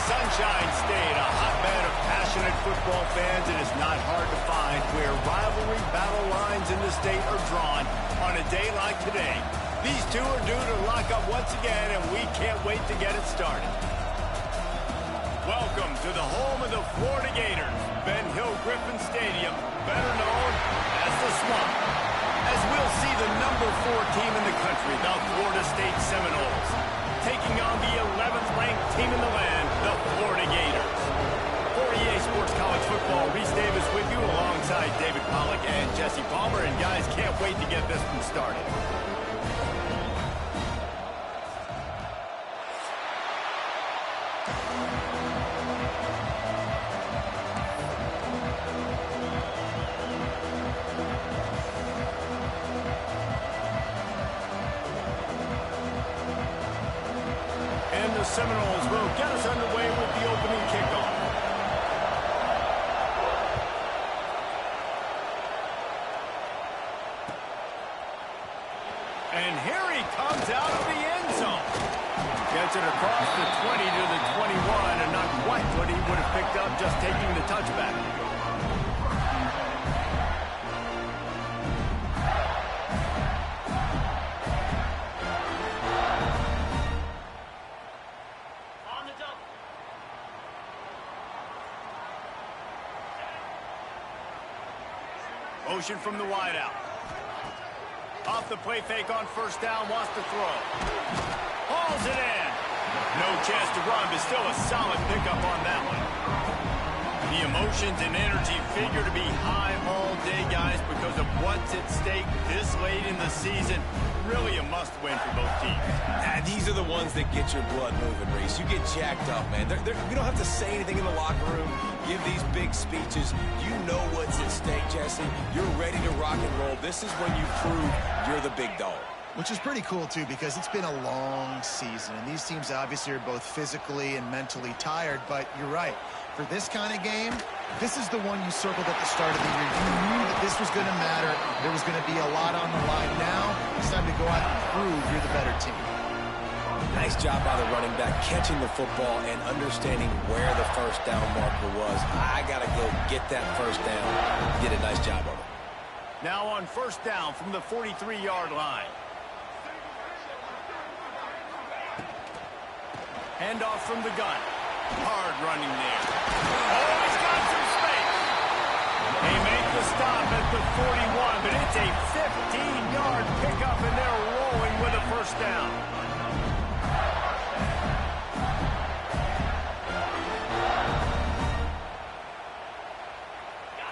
Sunshine State, a hotbed of passionate football fans. It is not hard to find where rivalry battle lines in the state are drawn on a day like today. These two are due to lock up once again, and we can't wait to get it started. Welcome to the home of the Florida Gators, Ben Hill Griffin Stadium, better known as the Swamp, as we'll see the number 4 team in the country, the Florida State Seminoles, taking on the 11th ranked team in the land, the Florida Gators. For EA Sports College Football, Reese Davis with you alongside David Pollack and Jesse Palmer, and guys, can't wait to get this one started. Seminoles will get us underway with the opening kickoff. And here he comes out of the end zone. Gets it across the 20 to the 21, and not quite what he would have picked up just taking the touchback. Motion from the wideout. Off the play fake on first down, wants to throw. Hauls it in. No chance to run, but still a solid pickup on that one. The emotions and energy figure to be high all day, guys, because of what's at stake this late in the season. Really a must-win for both teams. These are the ones that get your blood moving, Reese. You get jacked up, man. You don't have to say anything in the locker room. Give these big speeches. You know what's at stake, Jesse. You're ready to rock and roll. This is when you prove you're the big dog. Which is pretty cool, too, because it's been a long season. And these teams obviously are both physically and mentally tired. But you're right. For this kind of game, this is the one you circled at the start of the year. You knew that this was going to matter. There was going to be a lot on the line. Now, it's time to go out and prove you're the better team. Nice job by the running back, catching the football and understanding where the first down marker was. I got to go get that first down. Did a nice job of it. Now on first down from the 43-yard line. Handoff from the gun. Hard running there. Oh, he's got some space. They make the stop at the 41, but it's a 15-yard pickup, and they're rolling with a first down.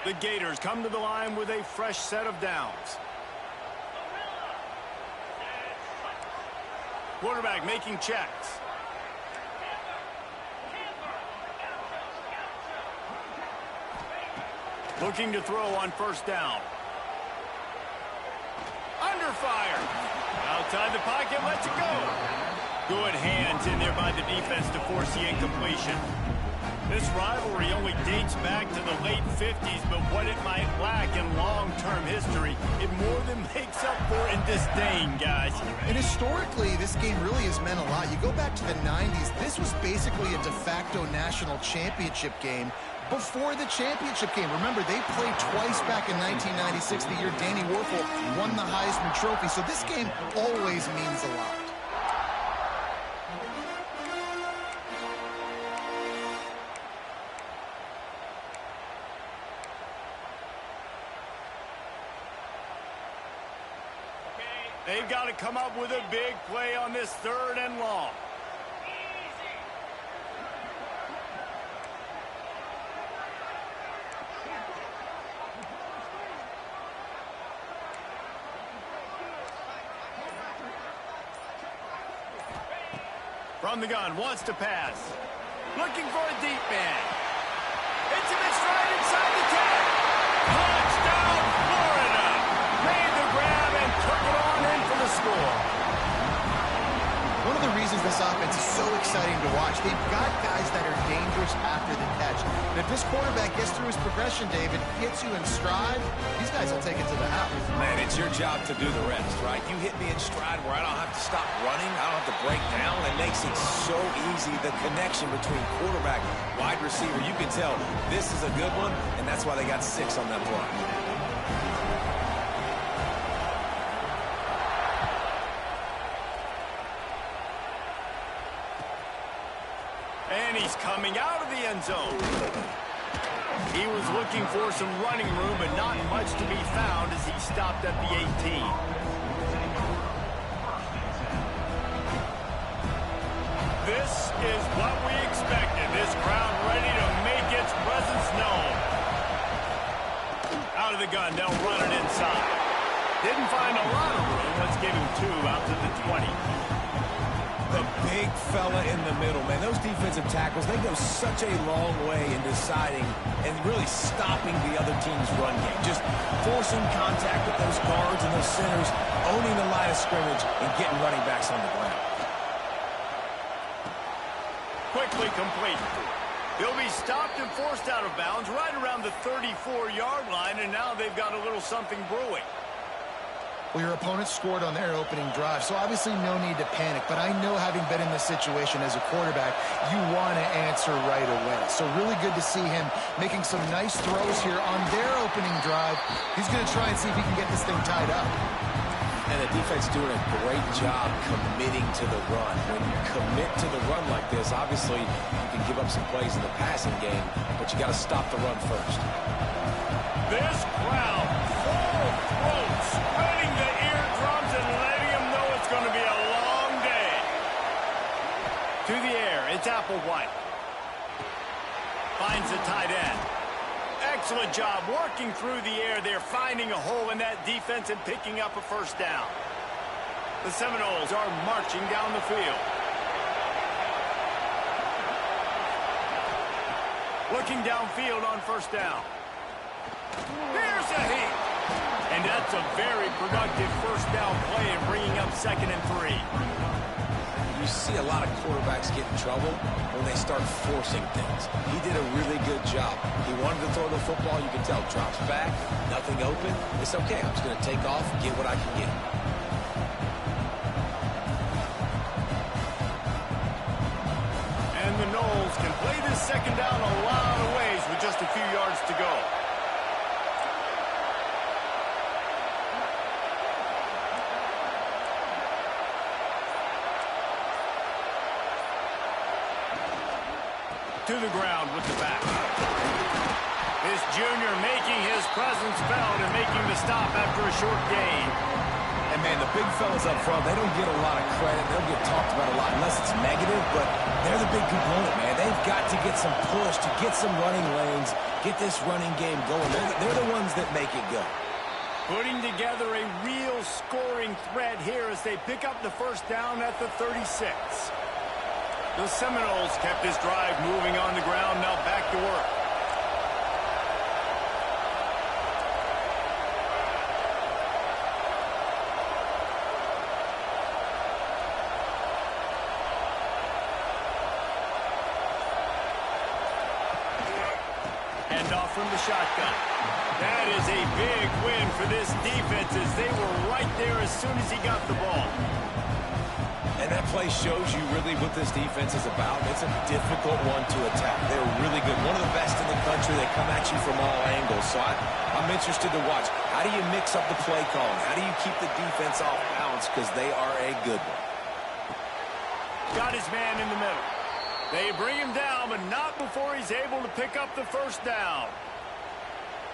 The Gators come to the line with a fresh set of downs. Quarterback making checks. Looking to throw on first down. Under fire. Outside the pocket, lets it go. Good hands in there by the defense to force the incompletion. This rivalry only dates back to the late 50s, but what it might lack in long-term history, it more than makes up for in disdain, guys. And historically, this game really has meant a lot. You go back to the 90s, this was basically a de facto national championship game before the championship game. Remember, they played twice back in 1996, the year Danny Werfel won the Heisman Trophy. So this game always means a lot. They've got to come up with a big play on this third and long. From the gun, wants to pass. Looking for a deep man. It's in his stride inside the 10. Touchdown, Florida! Made the grab and took it on in for the score. One of the reasons this offense is so exciting exciting to watch. They've got guys that are dangerous after the catch. And if this quarterback gets through his progression, David, hits you in stride, these guys will take it to the house. Man, it's your job to do the rest, right? You hit me in stride where I don't have to stop running. I don't have to break down. It makes it so easy, the connection between quarterback, wide receiver. You can tell this is a good one, and that's why they got 6 on that play. And he's coming out of the end zone. He was looking for some running room, but not much to be found as he stopped at the 18. This is what we expected. This crowd ready to make its presence known. Out of the gun, they'll run it inside. Didn't find a lot of room. Let's give him 2 out to the 20. The big fella in the middle, man. Those defensive tackles, they go such a long way in deciding and really stopping the other team's run game. Just forcing contact with those guards and those centers, owning the line of scrimmage, and getting running backs on the ground. Quickly complete. He'll be stopped and forced out of bounds right around the 34-yard line, and now they've got a little something brewing. Well, your opponent scored on their opening drive, so obviously no need to panic. But I know, having been in this situation as a quarterback, you want to answer right away. So really good to see him making some nice throws here on their opening drive. He's going to try and see if he can get this thing tied up. And the defense doing a great job committing to the run. When you commit to the run like this, obviously you can give up some plays in the passing game, but you got to stop the run first. This crowd, full throat, spreading the eardrums and letting them know it's going to be a long day. To the air, it's Applewhite. Finds the tight end. Excellent job working through the air there, finding a hole in that defense and picking up a first down. The Seminoles are marching down the field. Looking downfield on first down. Here's a heat. And that's a very productive first down play and bringing up 2nd and 3. You see a lot of quarterbacks get in trouble when they start forcing things. He did a really good job. He wanted to throw the football. You can tell, drops back, nothing open. It's okay. I'm just going to take off, get what I can get. And the Noles can play this 2nd down a lot of ways with just a few yards to go. To the ground with the back. This junior making his presence felt and making the stop after a short gain. And, man, the big fellas up front, they don't get a lot of credit. They don't get talked about a lot unless it's negative, but they're the big component, man. They've got to get some push, to get some running lanes, get this running game going. They're the ones that make it go. Putting together a real scoring threat here as they pick up the first down at the 36. The Seminoles kept this drive moving on the ground, now back to work. Hand off from the shotgun. That is a big win for this defense as they were right there as soon as he got the ball. And that play shows you really what this defense is about. It's a difficult one to attack. They're really good. One of the best in the country. They come at you from all angles. So I'm interested to watch. How do you mix up the play calling? How do you keep the defense off balance? Because they are a good one. Got his man in the middle. They bring him down, but not before he's able to pick up the first down.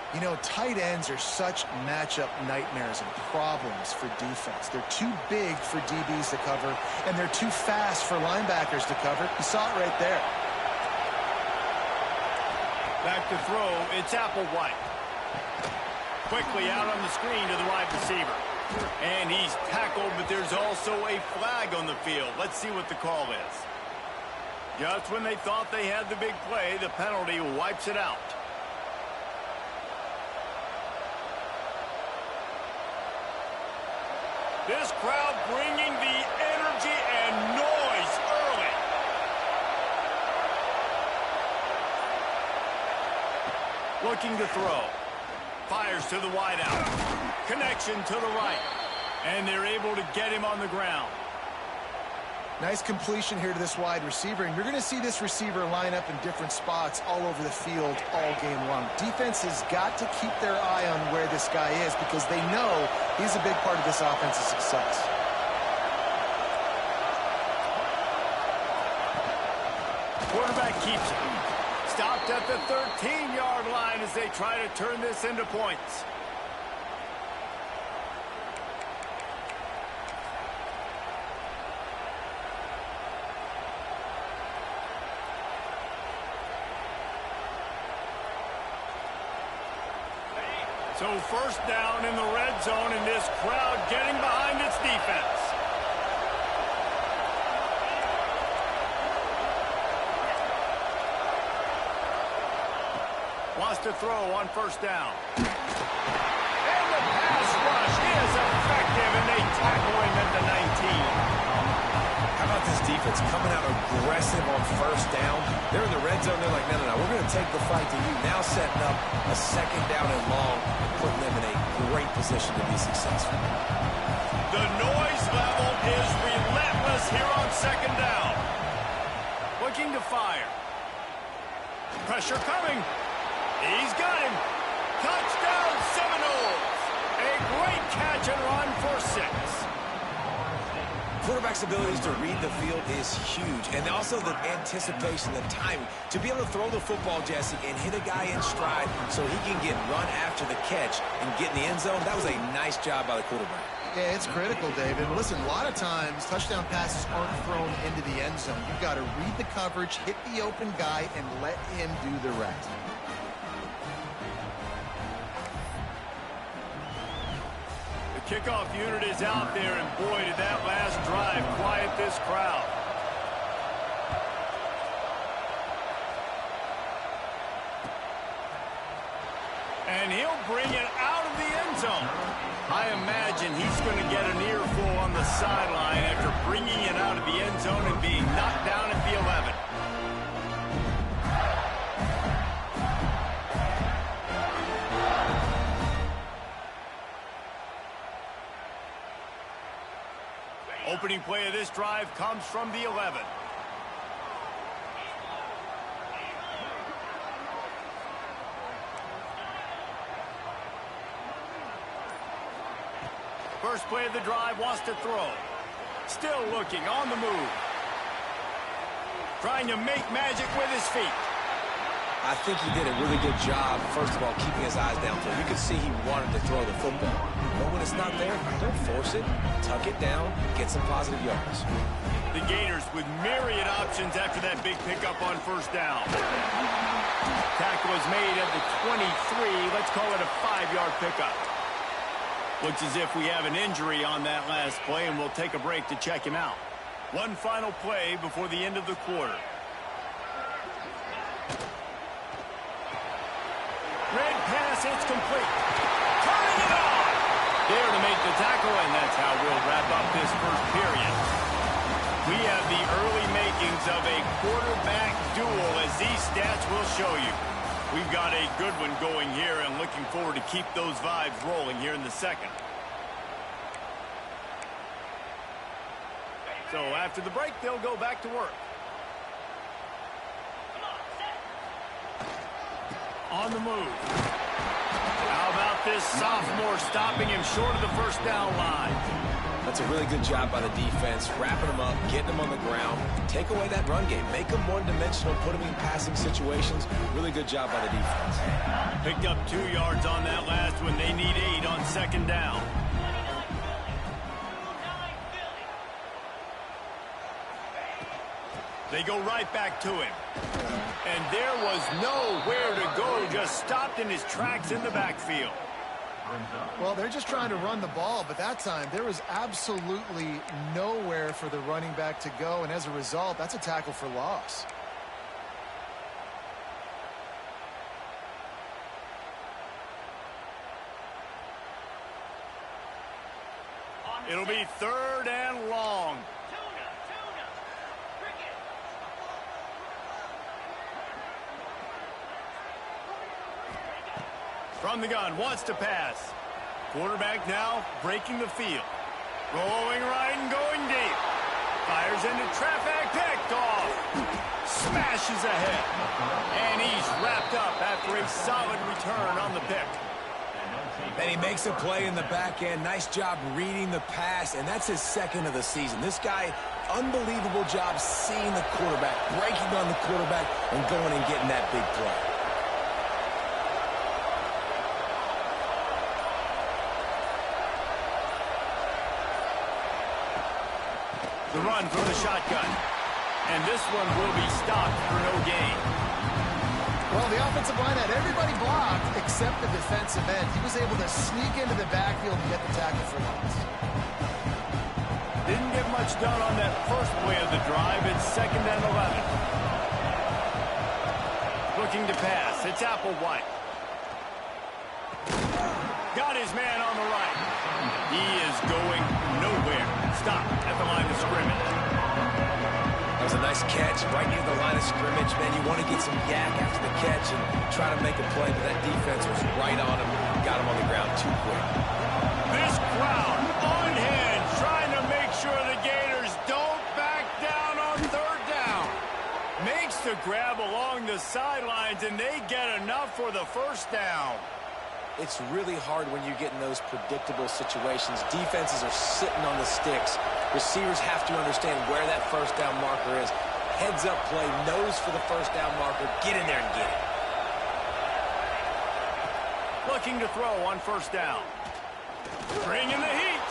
You know, tight ends are such matchup nightmares and problems for defense. They're too big for DBs to cover, and they're too fast for linebackers to cover. You saw it right there. Back to throw, it's Applewhite. Quickly out on the screen to the wide receiver. And he's tackled, but there's also a flag on the field. Let's see what the call is. Just when they thought they had the big play, the penalty wipes it out. This crowd bringing the energy and noise early. Looking to throw. Fires to the wideout. Connection to the right. And they're able to get him on the ground. Nice completion here to this wide receiver, and you're going to see this receiver line up in different spots all over the field all game long. Defense has got to keep their eye on where this guy is because they know he's a big part of this offense's success. Quarterback keeps it. Stopped at the 13-yard line as they try to turn this into points. So first down in the red zone, and this crowd getting behind its defense. Wants to throw on first down. And the pass rush is effective, and they tackle him at the 19. How about this defense coming out aggressive on first down? They're in the red zone. They're like, no, we're going to take the fight to you. Now setting up a second down and long and putting them in a great position to be successful. The noise level is relentless here on second down. Looking to fire. Pressure coming. He's got him. Touchdown Seminoles. A great catch and run for 6. Quarterback's abilities to read the field is huge, and also the anticipation, the timing. To be able to throw the football, Jesse, and hit a guy in stride so he can get run after the catch and get in the end zone, that was a nice job by the quarterback. Yeah, it's critical, David. Listen, a lot of times touchdown passes aren't thrown into the end zone. You've got to read the coverage, hit the open guy, and let him do the rest. Kickoff unit is out there, and boy, did that last drive quiet this crowd. And he'll bring it out of the end zone. I imagine he's going to get an earful on the sideline after bringing it out of the end zone and being knocked down at the 11. Opening play of this drive comes from the 11. First play of the drive, wants to throw. Still looking, on the move. Trying to make magic with his feet. I think he did a really good job, first of all, keeping his eyes downfield. You could see he wanted to throw the football. But when it's not there, don't force it. Tuck it down. Get some positive yards. The Gators with myriad options after that big pickup on first down. Tackle is made at the 23. Let's call it a 5-yard pickup. Looks as if we have an injury on that last play, and we'll take a break to check him out. One final play before the end of the quarter. Red pass, it's complete. Turning it on. There to make the tackle, and that's how we'll wrap up this first period. We have the early makings of a quarterback duel, as these stats will show you. We've got a good one going here, and looking forward to keep those vibes rolling here in the second. So after the break, they'll go back to work. On the move. How about this sophomore stopping him short of the first down line? That's a really good job by the defense, wrapping them up, getting them on the ground. Take away that run game. Make them one-dimensional, put them in passing situations. Really good job by the defense. Picked up 2 yards on that last one. They need 8 on second down. They go right back to him. And there was nowhere to go, just stopped in his tracks in the backfield. Well, they're just trying to run the ball, but that time there was absolutely nowhere for the running back to go, and as a result, that's a tackle for loss. It'll be 3rd and long. From the gun, wants to pass. Quarterback now breaking the field. Rolling right and going deep. Fires into traffic, picked off. Smashes ahead. And he's wrapped up after a solid return on the pick. And he makes a play in the back end. Nice job reading the pass, and that's his second of the season. This guy, unbelievable job seeing the quarterback, breaking on the quarterback, and going and getting that big play. The run from the shotgun. And this one will be stopped for no gain. Well, the offensive line had everybody blocked except the defensive end. He was able to sneak into the backfield and get the tackle for loss. Didn't get much done on that first play of the drive. It's 2nd and 11. Looking to pass. It's Applewhite. Got his man on the right. He is going nowhere. Stop at the line of scrimmage. That was a nice catch right near the line of scrimmage. Man, you want to get some yak after the catch and try to make a play, but that defense was right on him. Got him on the ground too quick. This crowd on hand trying to make sure the Gators don't back down on 3rd down. Makes the grab along the sidelines, and they get enough for the 1st down. It's really hard when you get in those predictable situations. Defenses are sitting on the sticks. Receivers have to understand where that 1st down marker is. Heads up play, nose for the 1st down marker. Get in there and get it. Looking to throw on 1st down. Bringing the heat.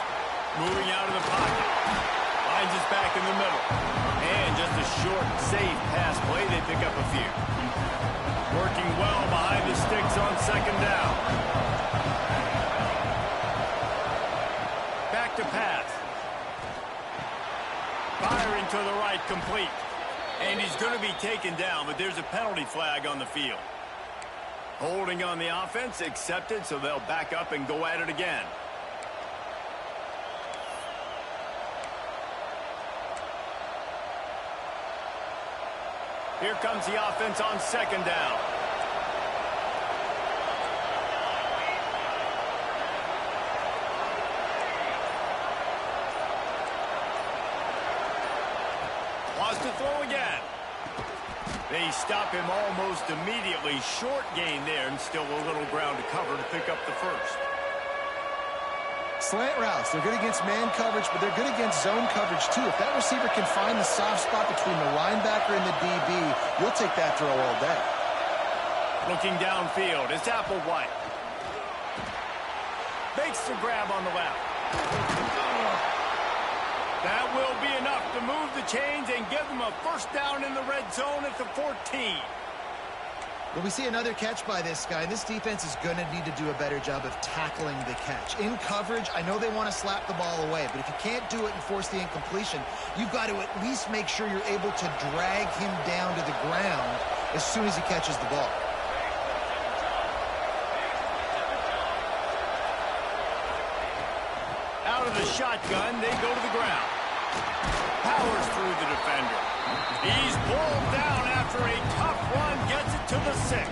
Moving out of the pocket. Finds his back in the middle. And just a short, safe pass play. They pick up a few. Working well behind the sticks on 2nd down. Back to pass. Firing to the right, complete. And he's going to be taken down, but there's a penalty flag on the field. Holding on the offense, accepted, so they'll back up and go at it again. Here comes the offense on 2nd down. Wants to throw again. They stop him almost immediately. Short gain there, and still a little ground to cover to pick up the 1st. Slant routes, they're good against man coverage, but they're good against zone coverage too. If that receiver can find the soft spot between the linebacker and the DB, you'll take that throw all day. Looking downfield, it's Applewhite. Makes the grab on the left. That will be enough to move the chains and give them a 1st down in the red zone at the 14. Well, we see another catch by this guy. This defense is going to need to do a better job of tackling the catch. In coverage, I know they want to slap the ball away, but if you can't do it and force the incompletion, you've got to at least make sure you're able to drag him down to the ground as soon as he catches the ball. Out of the shotgun, they go to the ground. Powers through the defender. He's pulled down after a tough run, gets it to the 6.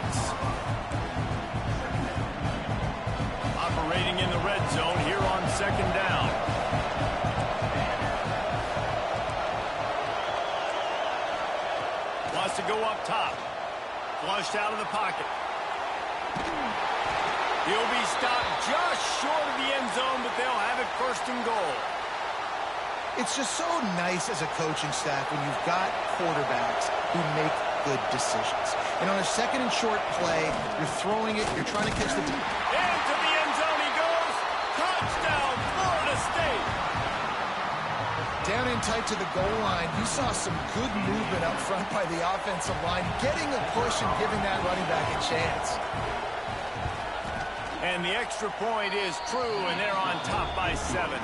Operating in the red zone here on 2nd down. Wants to go up top. Flushed out of the pocket. He'll be stopped just short of the end zone, but they'll have it 1st and goal. It's just so nice as a coaching staff when you've got quarterbacks who make good decisions. And on a 2nd and short play, you're throwing it, you're trying to catch the... Into the end zone he goes. Touchdown, Florida State. Down in tight to the goal line, you saw some good movement up front by the offensive line, getting a push and giving that running back a chance. And the extra point is true, and they're on top by 7.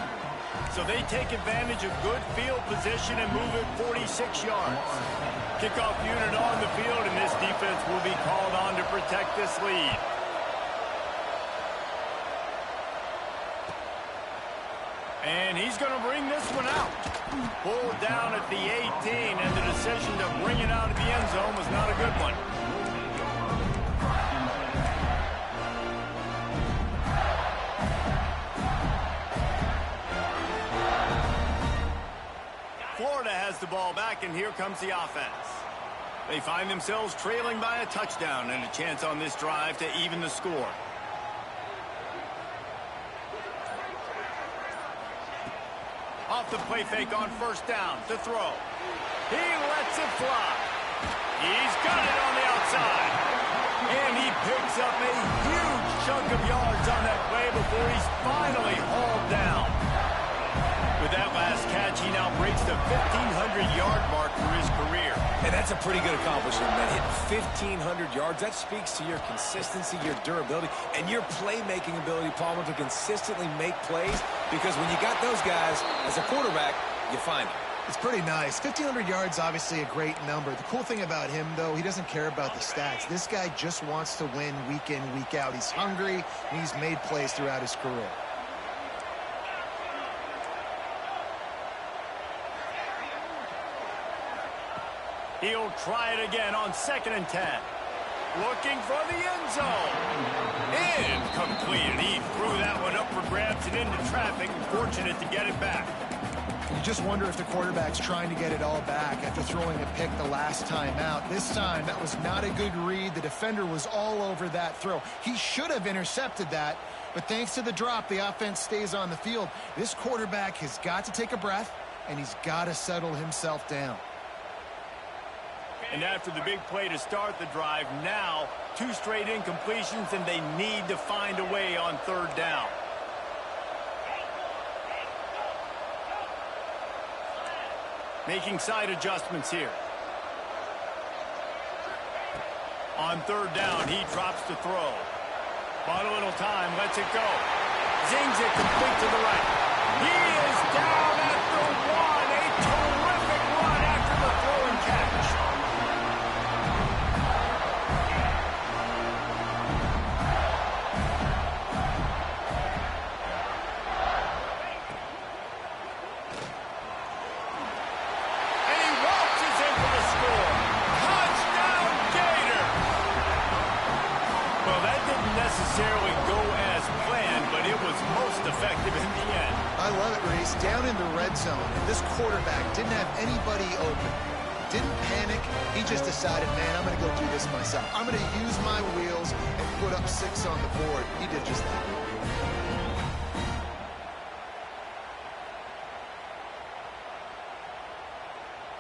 So they take advantage of good field position and move it 46 yards. Kickoff unit on the field, and this defense will be called on to protect this lead. And he's going to bring this one out. Pulled down at the 18, and the decision to bring it out of the end zone was not a good one. has the ball back, and here comes the offense. They find themselves trailing by a touchdown and a chance on this drive to even the score. Off the play fake on first down to throw. He lets it fly. He's got it on the outside. And he picks up a huge chunk of yards on that play before he's finally hauled down. With that last catch, he now breaks the 1,500-yard mark for his career. And that's a pretty good accomplishment, man. Hitting 1,500 yards, that speaks to your consistency, your durability, and your playmaking ability, Palmer, to consistently make plays. Because when you got those guys, as a quarterback, you find them. It's pretty nice. 1,500 yards, obviously a great number. The cool thing about him, though, he doesn't care about the stats. This guy just wants to win week in, week out. He's hungry, and he's made plays throughout his career. He'll try it again on 2nd and 10. Looking for the end zone. Incomplete. He threw that one up for grabs and into traffic. Fortunate to get it back. You just wonder if the quarterback's trying to get it all back after throwing a pick the last time out. This time, that was not a good read. The defender was all over that throw. He should have intercepted that, but thanks to the drop, the offense stays on the field. This quarterback has got to take a breath, and he's got to settle himself down. And after the big play to start the drive, now 2 straight incompletions, and they need to find a way on 3rd down. Making side adjustments here. On 3rd down, he drops to throw. Bought a little time, lets it go. Zings it complete to the right. He is down at the 1. A terrific run after the throw and catch. Necessarily go as planned, but it was most effective in the end. I love it, Reese. Down in the red zone, and this quarterback didn't have anybody open. Didn't panic. He just decided, man, I'm going to go do this myself. I'm going to use my wheels and put up 6 on the board. He did just that.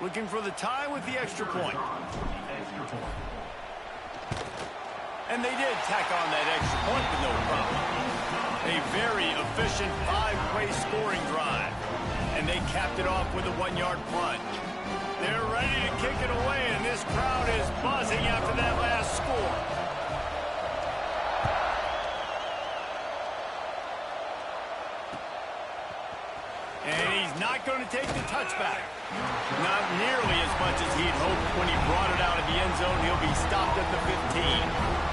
Looking for the tie with the extra point. And they did tack on that extra point with no problem. A very efficient 5-play scoring drive. And they capped it off with a 1-yard plunge. They're ready to kick it away, and this crowd is buzzing after that last score. And he's not going to take the touchback. Not nearly as much as he'd hoped when he brought it out of the end zone. He'll be stopped at the 15.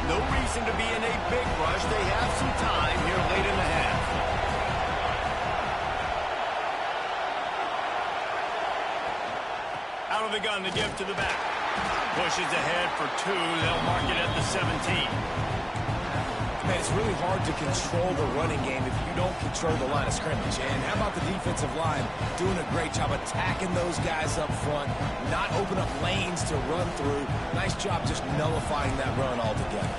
No reason to be in a big rush. They have some time here late in the half. Out of the gun, the give to the back. Pushes ahead for 2. They'll mark it at the 17. Man, it's really hard to control the running game if you don't control the line of scrimmage. And how about the defensive line doing a great job attacking those guys up front, not open up lanes to run through. Nice job just nullifying that run altogether.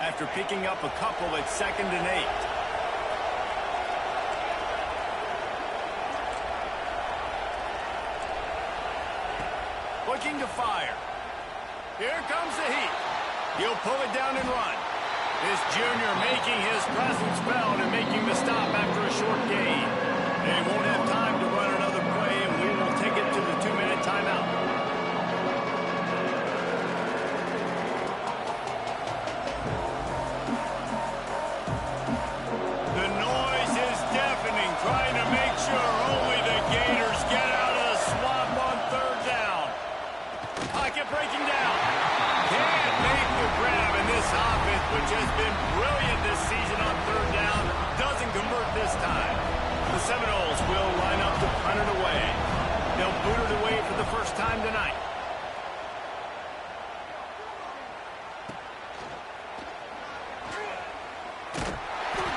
After picking up a couple at 2nd and 8. Looking to fire. Here comes the heat. He'll pull it down and run. This junior making his presence felt and making the stop after a short gain. They won't have time to run another play, and we will take it to the 2-minute timeout. The noise is deafening, trying to make sure only the Gators get out of the swamp on 3rd down. Pocket breaking down. Can't make the grab, and this offense, which has been brilliant this season on 3rd down, doesn't convert this time. The Seminoles will first time tonight.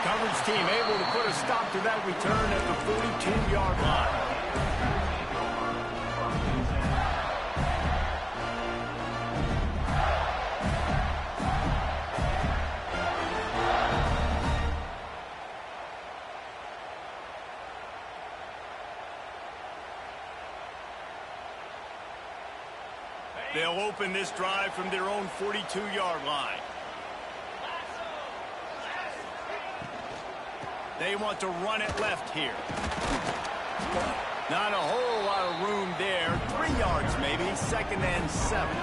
Coverage team able to put a stop to that return at the 42-yard line. They'll open this drive from their own 42-yard line. They want to run it left here. Not a whole lot of room there. 3 yards maybe, 2nd and 7.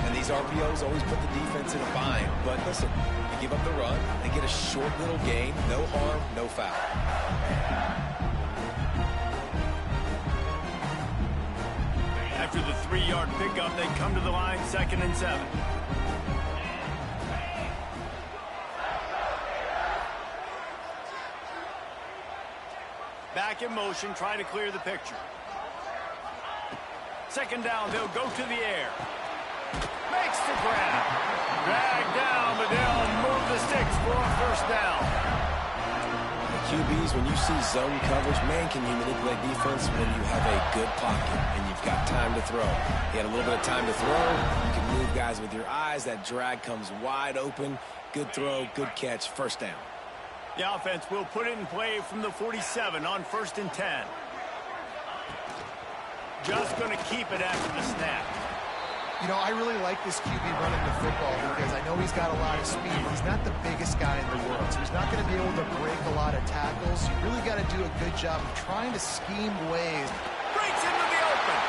And these RPOs always put the defense in a bind. But listen, you give up the run, they get a short little gain, no harm, no foul. After the 3-yard pickup, they come to the line, 2nd and 7. Back in motion, trying to clear the picture. 2nd down, they'll go to the air. Makes the grab. Dragged down, but they'll move the sticks for a first down. QBs, when you see zone coverage, man, can you manipulate defense when you have a good pocket and you've got time to throw. You had a little bit of time to throw. You can move guys with your eyes. That drag comes wide open. Good throw, good catch, first down. The offense will put it in play from the 47 on 1st and 10. Just going to keep it after the snap. You know, I really like this QB running the football because I know he's got a lot of speed. He's not the biggest guy in the world, so he's not going to be able to break a lot of tackles. You really got to do a good job of trying to scheme ways. Breaks into the open.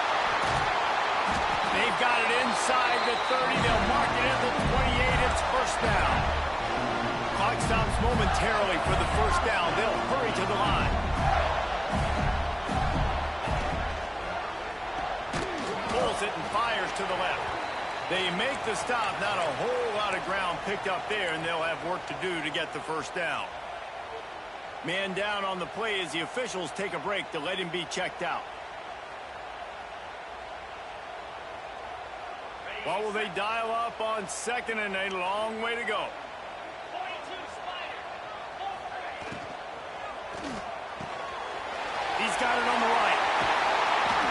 They've got it inside the 30. They'll mark it at the 28. It's first down. Clock stops momentarily for the first down. They'll hurry to the line. Pulls it and fires to the left. They make the stop. Not a whole lot of ground picked up there, and they'll have work to do to get the first down. Man down on the play as the officials take a break to let him be checked out. What will they dial up on 2nd and a long way to go? He's got it on the right.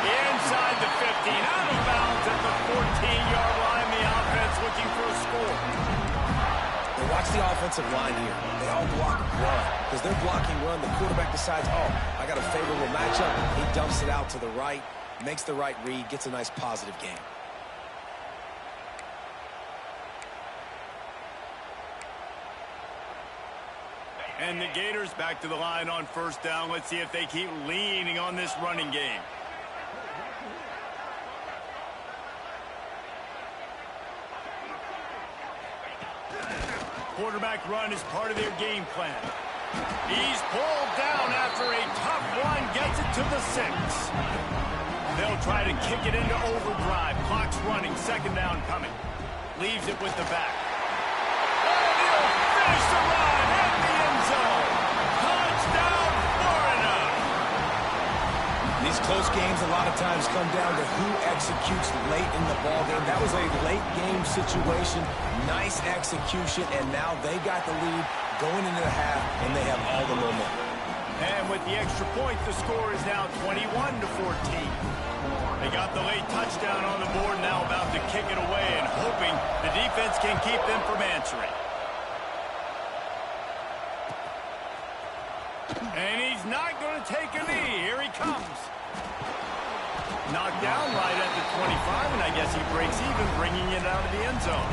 Inside the 15, out of bounds at the 14-yard line. The offense looking for a score. Now watch the offensive line here. They all block run. Because they're blocking run, the quarterback decides, oh, I got a favorable matchup. He dumps it out to the right, makes the right read, gets a nice positive game. And the Gators back to the line on first down. Let's see if they keep leaning on this running game. Quarterback run is part of their game plan. He's pulled down after a tough one, gets it to the 6. They'll try to kick it into overdrive. Clock's running, 2nd down coming. Leaves it with the back. And he'll finish the run in the end zone. Touchdown, Florida! These close games a lot of times come down to who executes late in the ballgame. That was a late game situation. Nice execution, and now they got the lead going into the half, and they have all the momentum. And with the extra point, the score is now 21-14. They got the late touchdown on the board, now about to kick it away and hoping the defense can keep them from answering. And he's not going to take a knee. Here he comes. Knocked down right at the 25, and I guess he breaks even, bringing it out of the end zone.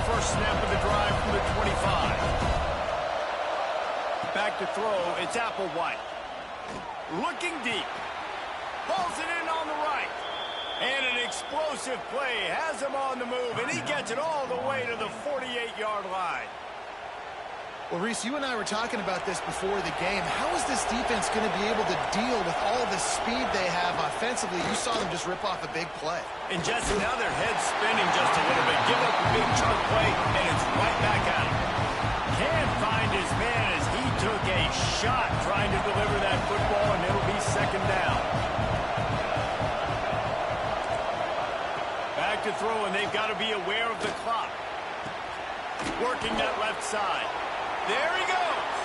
First snap of the drive from the 25. Back to throw, it's Applewhite. Looking deep. Pulls it in on the right. And an explosive play has him on the move, and he gets it all the way to the 48-yard line. Well, Reese, you and I were talking about this before the game. How is this defense going to be able to deal with all the speed they have offensively? You saw them just rip off a big play. And Jesse, now their head's spinning just a little bit. Give up a big chunk play, and it's right back at him. Can't find his man as he took a shot trying to deliver that football, and it'll be second down. Back to throw, and they've got to be aware of the clock. Working that left side. There he goes.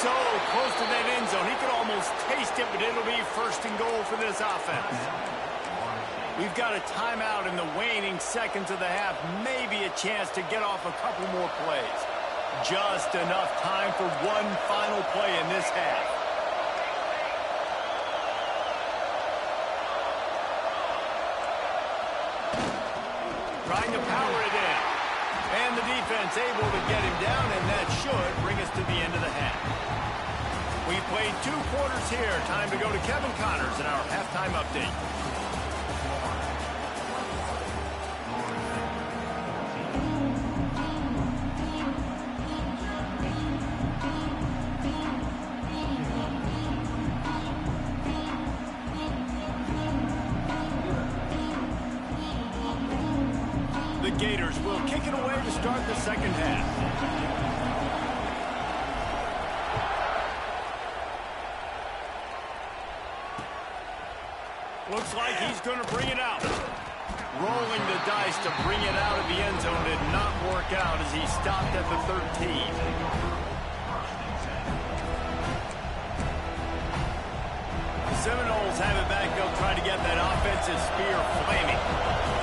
So close to that end zone. He could almost taste it, but it'll be first and goal for this offense. We've got a timeout in the waning seconds of the half. Maybe a chance to get off a couple more plays. Just enough time for one final play in this half. Trying to power it in. And the defense able to get him down, and that should bring us to the end of the half. We've played 2 quarters here. Time to go to Kevin Connors in our halftime update. The Gators will kick it away to start the second half. Looks like he's going to bring it out. Rolling the dice to bring it out of the end zone did not work out as he stopped at the 13. The Seminoles have it back up, trying to get that offensive spear flaming.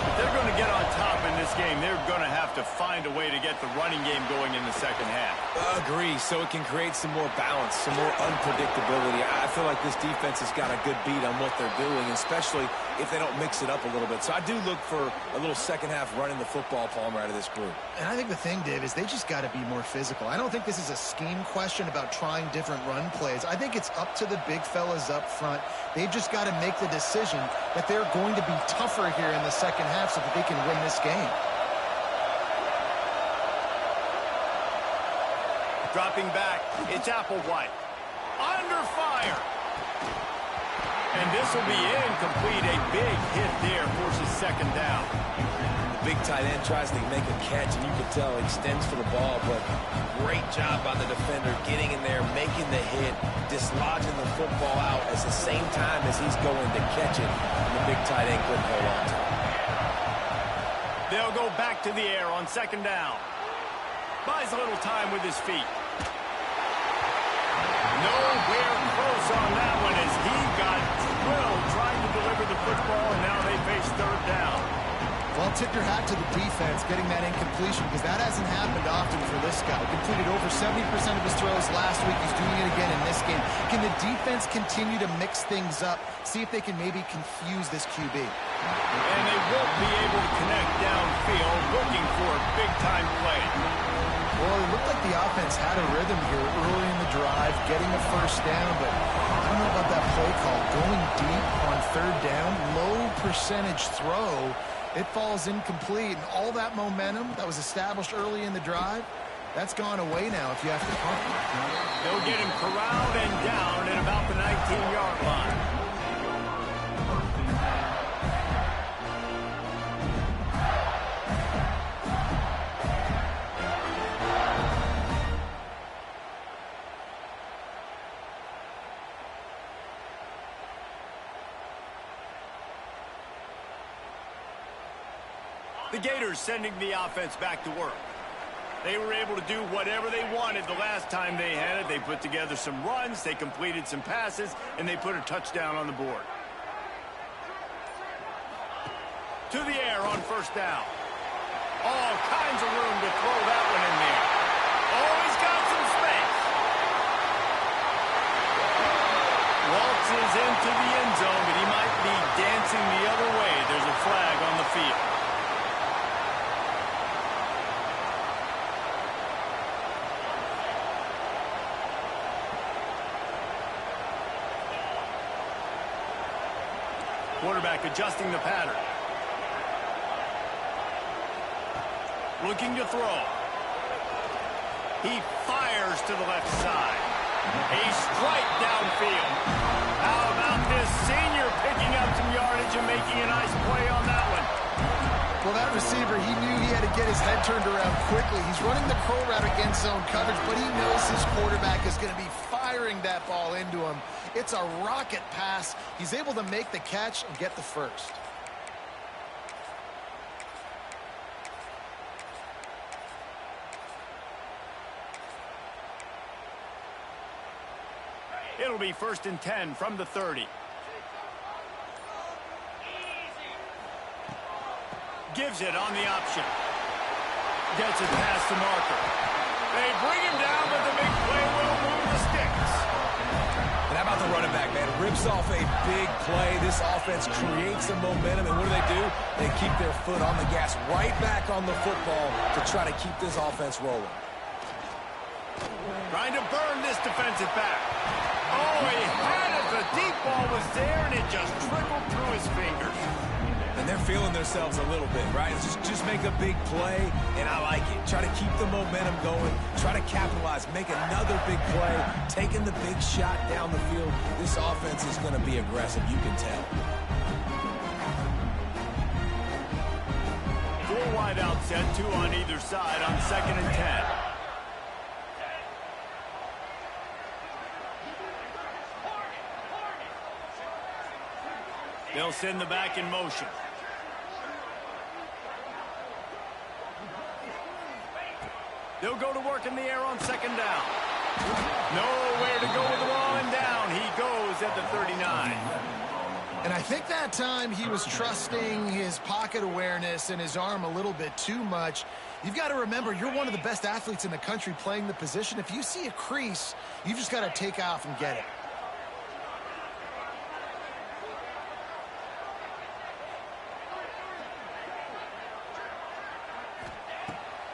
If they're going to get on top in this game, they're going to have to find a way to get the running game going in the second half. Agree, so it can create some more balance, some more unpredictability. I feel like this defense has got a good beat on what they're doing, especially if they don't mix it up a little bit. So I do look for a little second half running the football, Palmer, out of this group. And I think the thing, Dave, is they just got to be more physical. I don't think this is a scheme question about trying different run plays. I think it's up to the big fellas up front. They've just got to make the decision that they're going to be tougher here in the second half so that they can win this game. Dropping back, it's Applewhite. Under fire. And this will be incomplete. A big hit there forces second down. The big tight end tries to make a catch, and you can tell extends for the ball, but great job by the defender getting in there, making the hit, dislodging the football out at the same time as he's going to catch it, and the big tight end couldn't hold on to it. They'll go back to the air on second down. Buys a little time with his feet. Nowhere close on that one as he got drilled trying to deliver the football, and now they face third down. Well, tip your hat to the defense getting that incompletion, because that hasn't happened often for this guy. Completed over 70% of his throws last week. He's doing it again in this game. Can the defense continue to mix things up, see if they can maybe confuse this QB? And they won't be able to connect downfield, looking for a big-time play. Well, it looked like the offense had a rhythm here early in the drive, getting a first down, but I don't know about that play call. Going deep on third down, low percentage throw, it falls incomplete, and all that momentum that was established early in the drive, that's gone away now if you have to punt. They'll get him corralled and down at about the 19-yard line. The Gators sending the offense back to work. They were able to do whatever they wanted the last time they had it. They put together some runs, they completed some passes, and they put a touchdown on the board. To the air on first down. All kinds of room to throw that one in there. Oh, he's got some space. Waltzes into the end zone, but he might be dancing the other way. There's a flag on the field. Quarterback adjusting the pattern. Looking to throw. He fires to the left side. A strike downfield. How about this senior picking up some yardage and making a nice play on that one? Well, that receiver, he knew he had to get his head turned around quickly. He's running the curl route against zone coverage, but he knows his quarterback is going to be firing that ball into him. It's a rocket pass. He's able to make the catch and get the first. It'll be 1st and 10 from the 30. Gives it on the option. Gets it past the marker. They bring him down, but the big play will move the sticks. And how about the running back, man? Rips off a big play. This offense creates some momentum, and what do? They keep their foot on the gas, right back on the football to try to keep this offense rolling. Trying to burn this defensive back. Oh, he had it. The deep ball was there, and it just trickled through his fingers. And they're feeling themselves a little bit, right? Just make a big play, and I like it. Try to keep the momentum going. Try to capitalize. Make another big play. Taking the big shot down the field. This offense is going to be aggressive. You can tell. 4 wide out set, 2 on either side on 2nd and 10. They'll send the back in motion. They'll go to work in the air on 2nd down. Nowhere to go with the ball, and down he goes at the 39. And I think that time he was trusting his pocket awareness and his arm a little bit too much. You've got to remember, you're one of the best athletes in the country playing the position. If you see a crease, you've just got to take off and get it.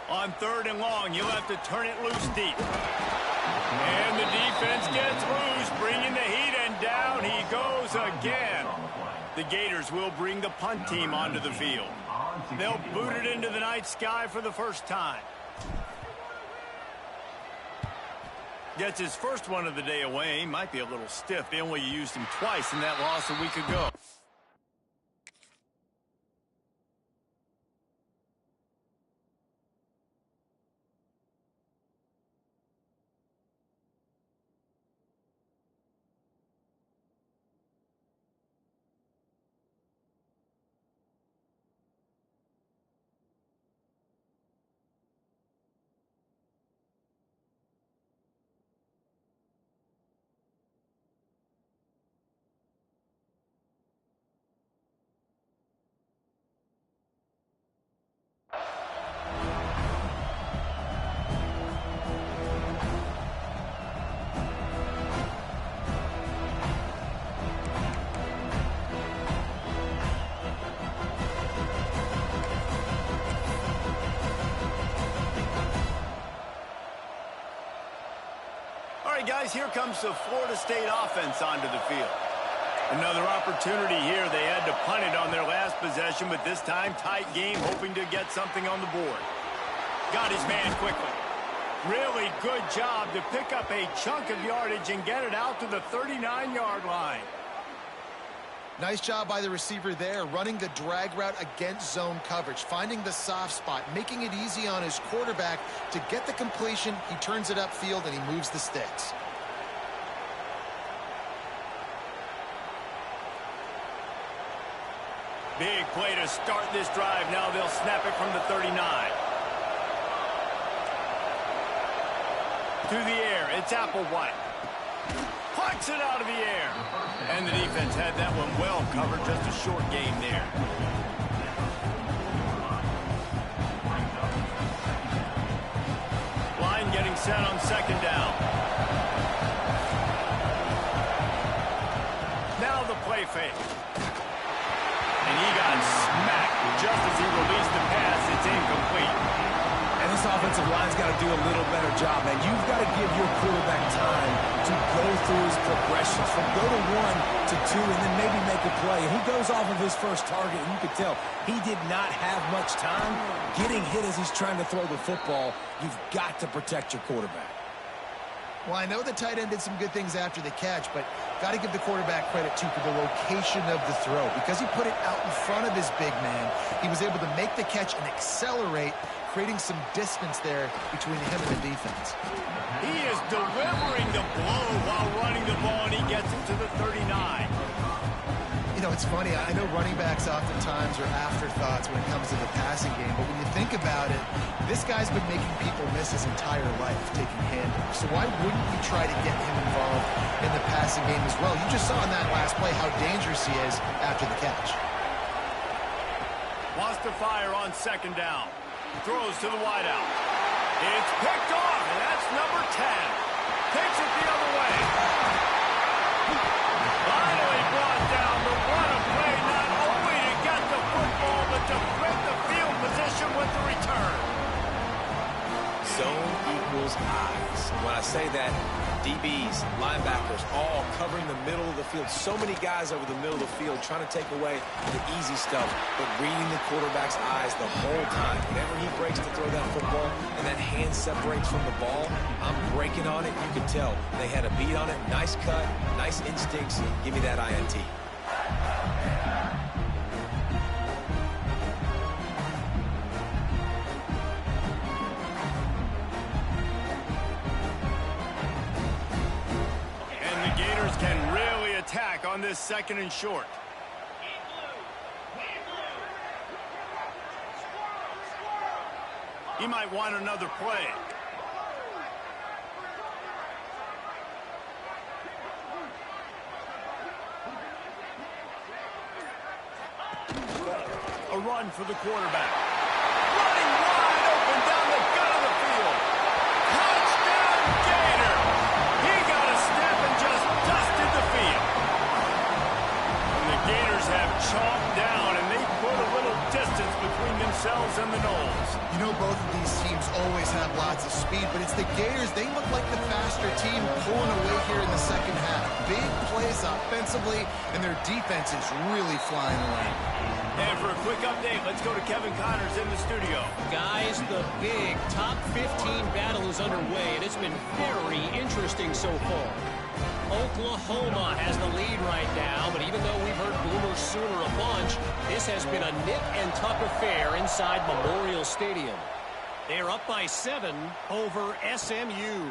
On 3rd and long, you'll have to turn it loose deep. And the defense gets loose, bringing the heat, and down he goes again. The Gators will bring the punt team onto the field. They'll boot it into the night sky for the first time. Gets his first one of the day away. He might be a little stiff. They only used him twice in that loss a week ago. Guys, here comes the Florida State offense onto the field. Another opportunity here. They had to punt it on their last possession, but this time tight game, hoping to get something on the board. Got his man quickly. Really good job to pick up a chunk of yardage and get it out to the 39-yard line. Nice job by the receiver there, running the drag route against zone coverage, finding the soft spot, making it easy on his quarterback to get the completion. He turns it upfield, and he moves the sticks. Big play to start this drive. Now they'll snap it from the 39. To the air, it's Applewhite. Plucks it out of the air. And the defense had that one well covered. Just a short game there. Line getting set on 2nd down. Now the play fake. And he got smacked just as he released the pass. It's incomplete. And this offensive line's got to do a little better job, man. You've got to give your quarterback time to go through his progressions from go to 1 to 2 and then maybe make a play. And he goes off of his first target, and you could tell he did not have much time getting hit as he's trying to throw the football. You've got to protect your quarterback. Well, I know the tight end did some good things after the catch, but got to give the quarterback credit, too, for the location of the throw. Because he put it out in front of his big man, he was able to make the catch and accelerate, creating some distance there between him and the defense. He is delivering the blow while running the ball, and he gets it to the 39. You know, it's funny. I know running backs oftentimes are afterthoughts when it comes to the passing game, but when you think about it, this guy's been making people miss his entire life taking handoffs. So why wouldn't you try to get him involved in the passing game as well? You just saw in that last play how dangerous he is after the catch. Wants to fire on second down. Throws to the wideout. It's picked off, and that's number 10. Takes it the other way. Finally brought down, but what a play, not only to get the football, but to flip the field position with the return. Zone equals eyes. When I say that, DBs, linebackers, all covering the middle of the field. So many guys over the middle of the field trying to take away the easy stuff, but reading the quarterback's eyes the whole time. Whenever he breaks to throw that football and that hand separates from the ball, I'm breaking on it. You can tell they had a beat on it. Nice cut, nice instincts. Give me that INT. Can really attack on this second and short. He might want another play. A run for the quarterback. Running wide open down the gut of the field. Touchdown, Gator! He got a step and just dusted the field. And the Gators have chalked down, and they put a little distance between themselves and the Noles. You know, both of these teams always have lots of speed, but it's the Gators. They look like the faster team pulling away here in the second half. Big plays offensively, and their defense is really flying around. And for a quick update, let's go to Kevin Connors in the studio. Guys, the big top 15 battle is underway, and it's been very interesting so far. Oklahoma has the lead right now, but even though we've heard Boomer Sooner a bunch, this has been a nip and tuck affair inside Memorial Stadium. They're up by 7 over SMU.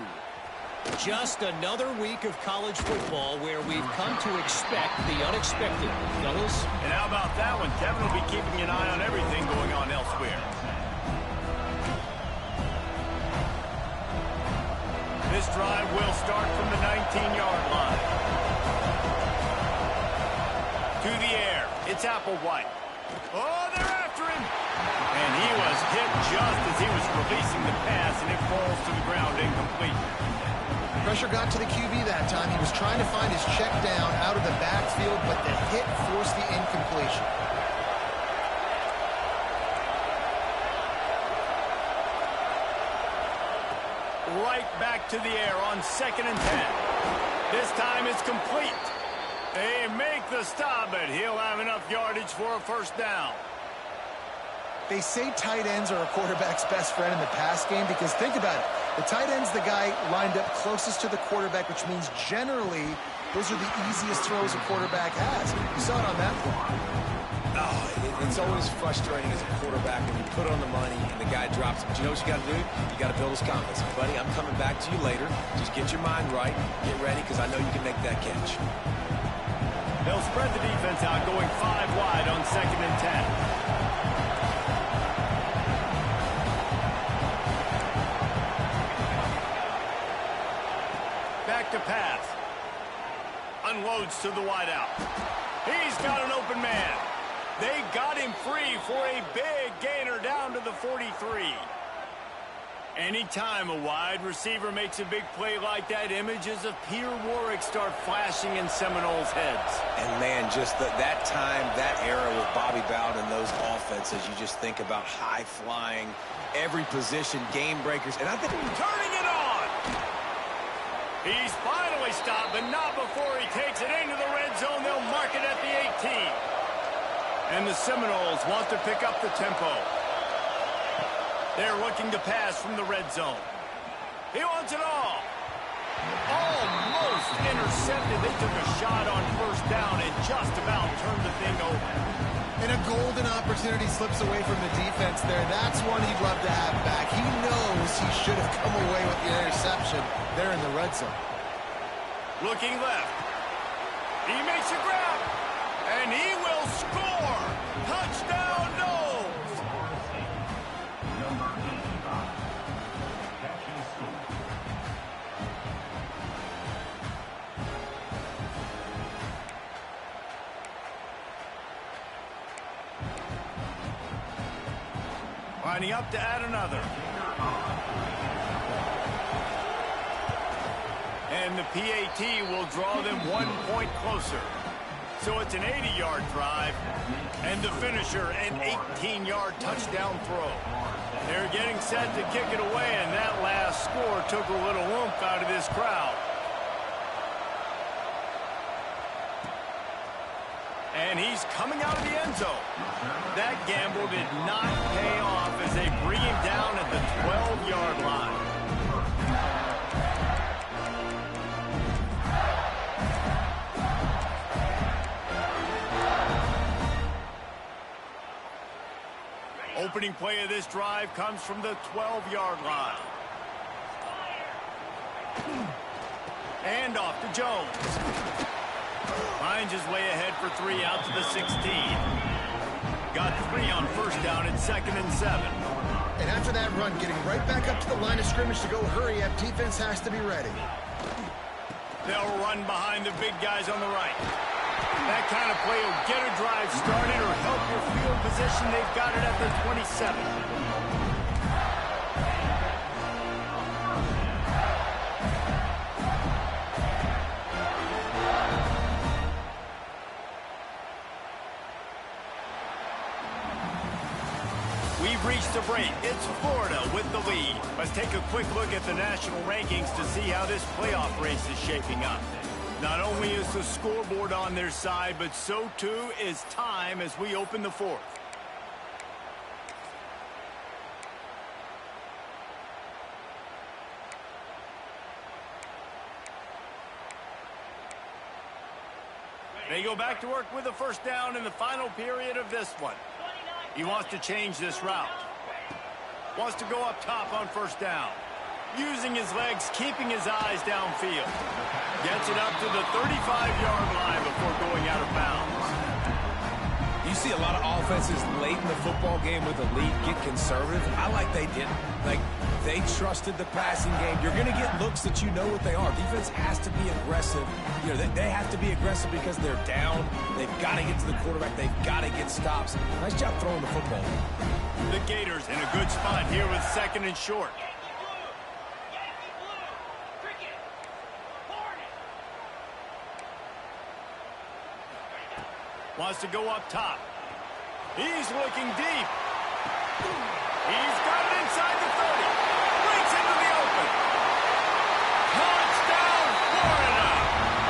Just another week of college football where we've come to expect the unexpected, fellas. And how about that one? Kevin will be keeping an eye on everything going on elsewhere. This drive will start from the 19-yard line. To the air, it's Applewhite. Oh, they're after him! And he was hit just as he was releasing the pass, and it falls to the ground incomplete. Pressure got to the QB that time. He was trying to find his check down out of the backfield, but the hit forced the incompletion. Right back to the air on 2nd and 10. This time it's complete. They make the stop, but he'll have enough yardage for a first down. They say tight ends are a quarterback's best friend in the pass game because think about it. The tight end's the guy lined up closest to the quarterback, which means generally those are the easiest throws a quarterback has. You saw it on that play. Oh, it's always frustrating as a quarterback when you put it on the money and the guy drops it. But you know what you got to do? You got to build his confidence. Buddy, I'm coming back to you later. Just get your mind right. Get ready because I know you can make that catch. They'll spread the defense out, going 5 wide on 2nd and 10. Back to pass. Unloads to the wideout. He's got an open man. They got him free for a big gainer down to the 43. Anytime a wide receiver makes a big play like that, images of Peter Warrick start flashing in Seminoles' heads. And, man, just that time, that era with Bobby Bowden and those offenses, you just think about high-flying, every position, game breakers. And I think turning it on. He's finally stopped, but not before he takes it into the red zone. They'll mark it at the 18. And the Seminoles want to pick up the tempo. They're looking to pass from the red zone. He wants it all. Almost intercepted. They took a shot on first down and just about turned the thing over. And a golden opportunity slips away from the defense there. That's one he'd love to have back. He knows he should have come away with the interception there in the red zone. Looking left. He makes a grab. And he will score. Touchdown, Noles. Lining up to add another. And the PAT will draw them 1 point closer. So it's an 80-yard drive, and the finisher, an 18-yard touchdown throw. They're getting set to kick it away, and that last score took a little oomph out of this crowd. And he's coming out of the end zone. That gamble did not pay off as they bring him down at the 12-yard line. Opening play of this drive comes from the 12-yard line. And off to Jones. Finds his way ahead for 3 out to the 16. Got 3 on first down at 2nd and 7. And after that run, getting right back up to the line of scrimmage to go hurry up, defense has to be ready. They'll run behind the big guys on the right. That kind of play will get a drive started or help your field position. They've got it at the 27. We've reached the break. It's Florida with the lead. Let's take a quick look at the national rankings to see how this playoff race is shaping up. Not only is the scoreboard on their side, but so too is time as we open the fourth. They go back to work with a first down in the final period of this one. He wants to change this route. Wants to go up top on first down. Using his legs, keeping his eyes downfield. Gets it up to the 35-yard line before going out of bounds. You see a lot of offenses late in the football game with a lead get conservative. I like they didn't. Like, they trusted the passing game. You're going to get looks that you know what they are. Defense has to be aggressive. You know, they have to be aggressive because they're down. They've got to get to the quarterback. They've got to get stops. Nice job throwing the football. The Gators in a good spot here with 2nd and short. Wants to go up top. He's looking deep. He's got it inside the 30. Breaks into the open. Touchdown, Florida.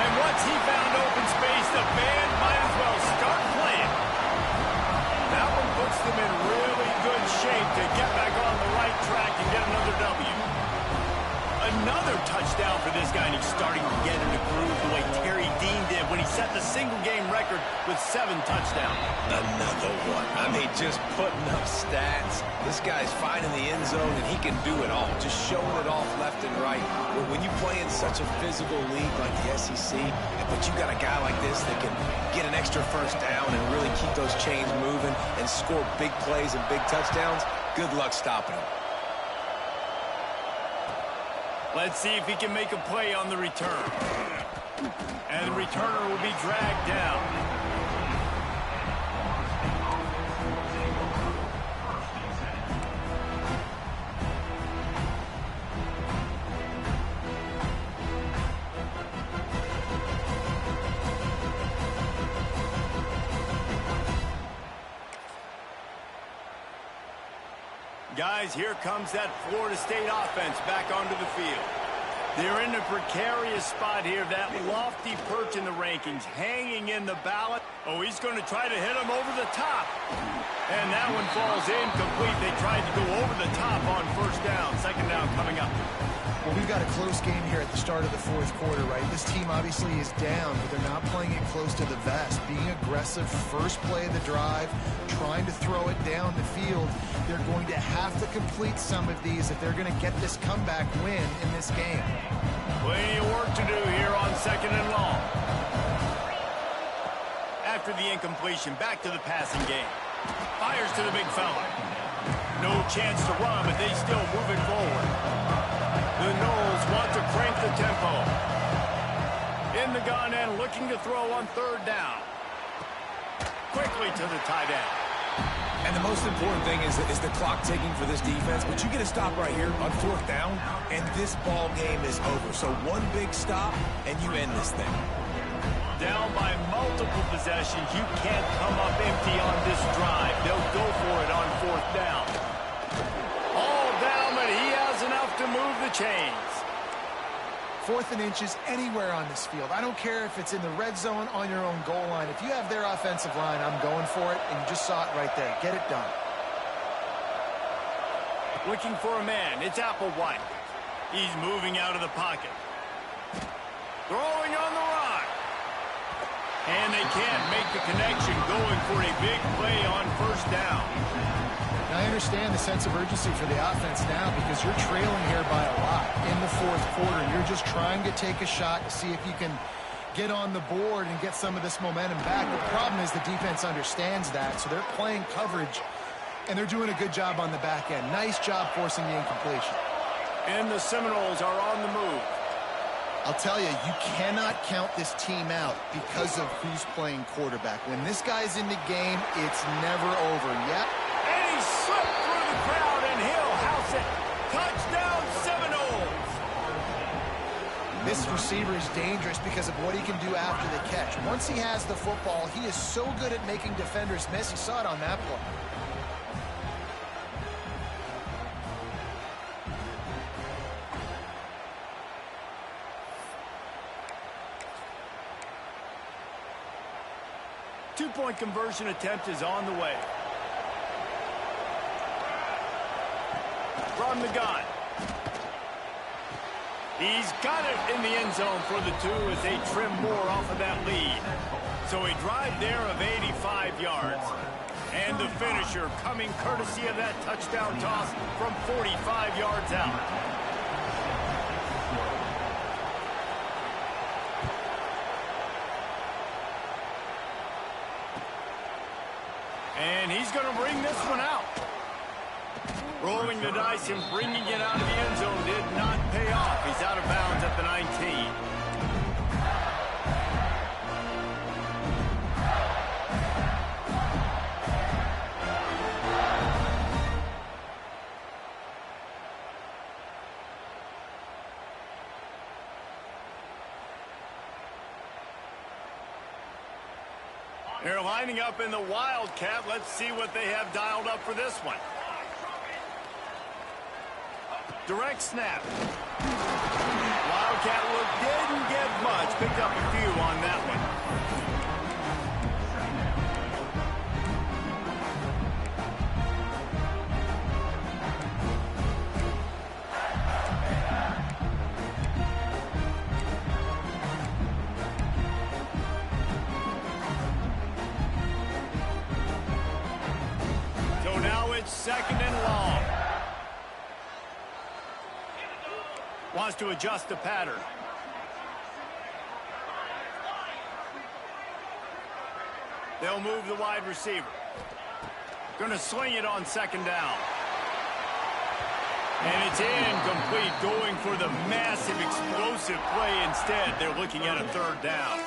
And once he found open space, the band might as well start playing. That one puts them in really good shape to get back on the right track and get another W. Another touchdown for this guy, and he's starting to get in the groove the way Terry Dean did when he set the single-game record with 7 touchdowns. Another one. I mean, just putting up stats. This guy's finding the end zone, and he can do it all. Just showing it off left and right. When you play in such a physical league like the SEC, but you got a guy like this that can get an extra first down and really keep those chains moving and score big plays and big touchdowns, good luck stopping him. Let's see if he can make a play on the return. And the returner will be dragged down. Guys, here comes that Florida State offense back onto the field. They're in a precarious spot here, that lofty perch in the rankings, hanging in the ballot. Oh, he's going to try to hit him over the top. And that one falls incomplete. They tried to go over the top on first down. Second down coming up. Well, we've got a close game here at the start of the fourth quarter, right? This team obviously is down, but they're not playing it close to the vest. Being aggressive, first play of the drive, trying to throw it down the field. They're going to have to complete some of these if they're going to get this comeback win in this game. Plenty of work to do here on second and long. After the incompletion, back to the passing game. Fires to the big fella. No chance to run, but they still move it forward. The Noles want to crank the tempo. In the gun and looking to throw on third down. Quickly to the tight end. And the most important thing is the clock ticking for this defense, but you get a stop right here on fourth down, and this ball game is over. So one big stop, and you end this thing. Down by multiple possessions, you can't come up empty on this drive. They'll go for it on fourth down. All down, but he has enough to move the chains. 4th and inches anywhere on this field. I don't care if it's in the red zone, on your own goal line. If you have their offensive line, I'm going for it, and you just saw it right there. Get it done. Looking for a man. It's Applewhite. He's moving out of the pocket. Throwing on the run. And they can't make the connection, going for a big play on first down. Now, I understand the sense of urgency for the offense now because you're trailing here by a lot in the fourth quarter. You're just trying to take a shot to see if you can get on the board and get some of this momentum back. The problem is the defense understands that, so they're playing coverage, and they're doing a good job on the back end. Nice job forcing the incompletion. And the Seminoles are on the move. I'll tell you, you cannot count this team out because of who's playing quarterback. When this guy's in the game, it's never over. Yep. And he slipped through the crowd, and he'll house it. Touchdown, Seminoles. This receiver is dangerous because of what he can do after the catch. Once he has the football, he is so good at making defenders miss. You saw it on that play. Two-point conversion attempt is on the way. From the gun. He's got it in the end zone for the 2 as they trim more off of that lead. So a drive there of 85 yards. And the finisher coming courtesy of that touchdown toss from 45 yards out. And he's going to bring this one out. Rolling the dice and bringing it out of the end zone did not pay off. He's out of bounds at the 19. They're lining up in the Wildcat. Let's see what they have dialed up for this one. Direct snap. Wildcat look didn't get much. Picked up a few on that one. So now it's second and long. Wants to adjust the pattern. They'll move the wide receiver. Going to sling it on second down. And it's incomplete, going for the massive explosive play instead. They're looking at a third down.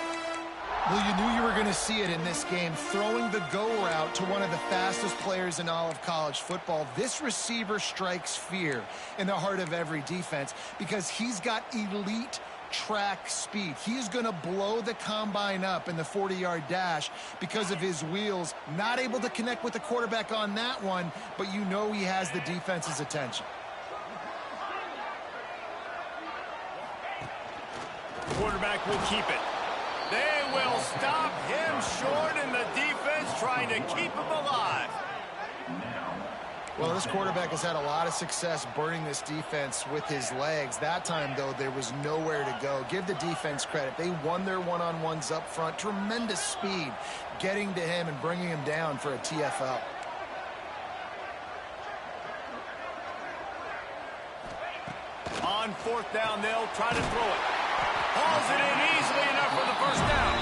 Well, you knew you were going to see it in this game, throwing the go route to one of the fastest players in all of college football. This receiver strikes fear in the heart of every defense because he's got elite track speed. He's going to blow the combine up in the 40-yard dash because of his wheels. Not able to connect with the quarterback on that one, but you know he has the defense's attention. Quarterback will keep it. They will stop him short, and the defense trying to keep him alive. Well, this quarterback has had a lot of success burning this defense with his legs. That time, though, there was nowhere to go. Give the defense credit. They won their one-on-ones up front. Tremendous speed getting to him and bringing him down for a TFL. On fourth down, they'll try to throw it. Hauls it in easily enough for the first down.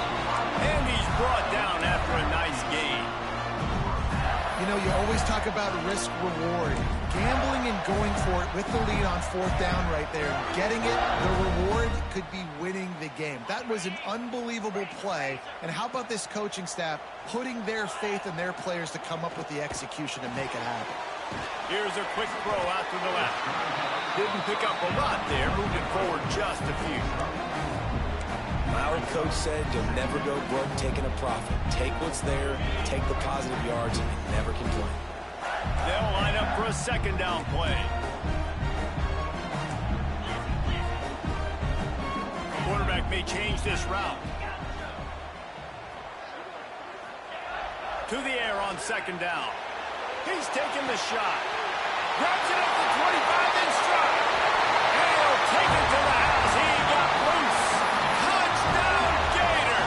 And he's brought down after a nice gain. You know, you always talk about risk-reward. Gambling and going for it with the lead on fourth down right there. Getting it, the reward could be winning the game. That was an unbelievable play. And how about this coaching staff putting their faith in their players to come up with the execution and make it happen? Here's a quick throw out to the left. Didn't pick up a lot there, moved it forward just a few. My old coach said you'll never go broke taking a profit. Take what's there, take the positive yards, and never complain. They'll line up for a second down play. Quarterback may change this route. To the air on second down. He's taking the shot. Grabs it up to 25, then strike. And he'll take it to the house. He got loose. Touchdown, Gator.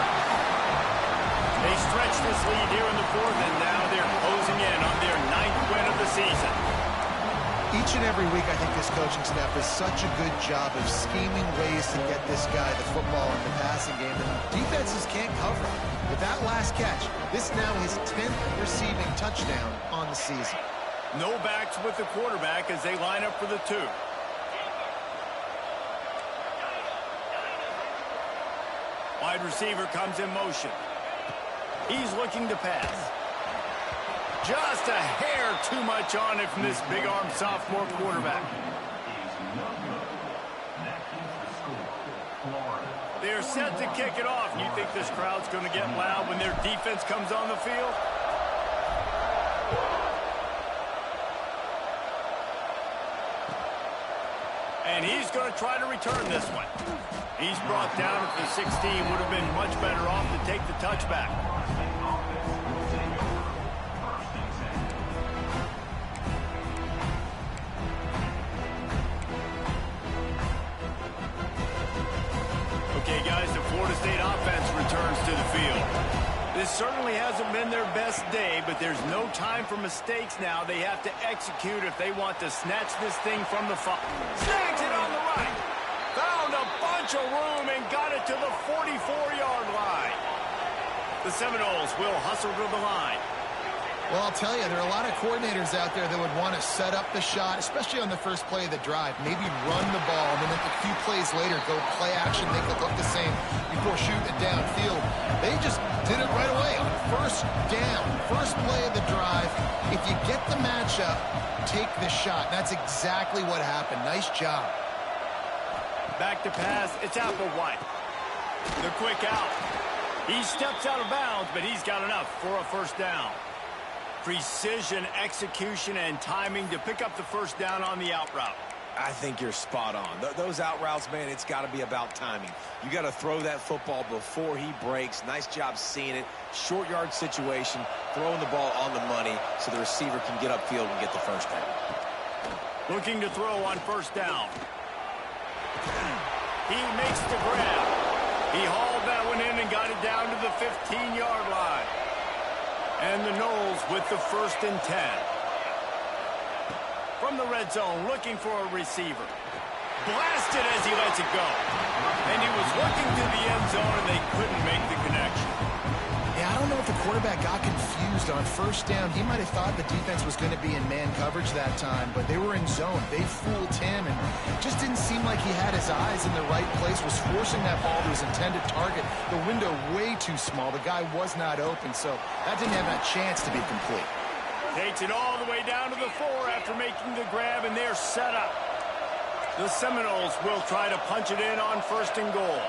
They stretched this lead here in the fourth, and now they're closing in on their 9th win of the season. Each and every week, I think this coaching staff does such a good job of scheming ways to get this guy the football in the passing game, and defenses can't cover him. With that last catch, this now his 10th receiving touchdown on the season. No backs with the quarterback as they line up for the 2. Wide receiver comes in motion. He's looking to pass. Just a hair too much on it from this big-arm sophomore quarterback. They're set to kick it off. You think this crowd's going to get loud when their defense comes on the field? And he's going to try to return this one. He's brought down at the 16. Would have been much better off to take the touchback. Okay, guys, the Florida State offense returns to the field. This certainly hasn't been their best day, but there's no time for mistakes now. They have to execute if they want to snatch this thing from the fire. Snags it on the right. Found a bunch of room and got it to the 44-yard line. The Seminoles will hustle to the line. Well, I'll tell you, there are a lot of coordinators out there that would want to set up the shot, especially on the first play of the drive. Maybe run the ball, and then a few plays later, go play action, make it look the same before shooting it downfield. They just did it right away on first down, first play of the drive. If you get the matchup, take the shot. That's exactly what happened. Nice job. Back to pass. It's Applewhite. The quick out. He steps out of bounds, but he's got enough for a first down. Precision, execution, and timing to pick up the first down on the out route. I think you're spot on. Those out routes, man, it's got to be about timing. You got to throw that football before he breaks. Nice job seeing it. Short yard situation, throwing the ball on the money so the receiver can get upfield and get the first down. Looking to throw on first down. He makes the grab. He hauled that one in and got it down to the 15-yard line. And the Noles with the 1st and 10. From the red zone, looking for a receiver. Blasted as he lets it go. And he was looking to the end zone, and they couldn't make the connection. Yeah, I don't know if the quarterback got confused on first down. He might have thought the defense was going to be in man coverage that time, but they were in zone. They fooled him, and it just didn't seem like he had his eyes in the right place, was forcing that ball to his intended target. The window way too small. The guy was not open, so that didn't have a chance to be complete. Takes it all the way down to the 4 after making the grab, and they're set up. The Seminoles will try to punch it in on 1st and goal.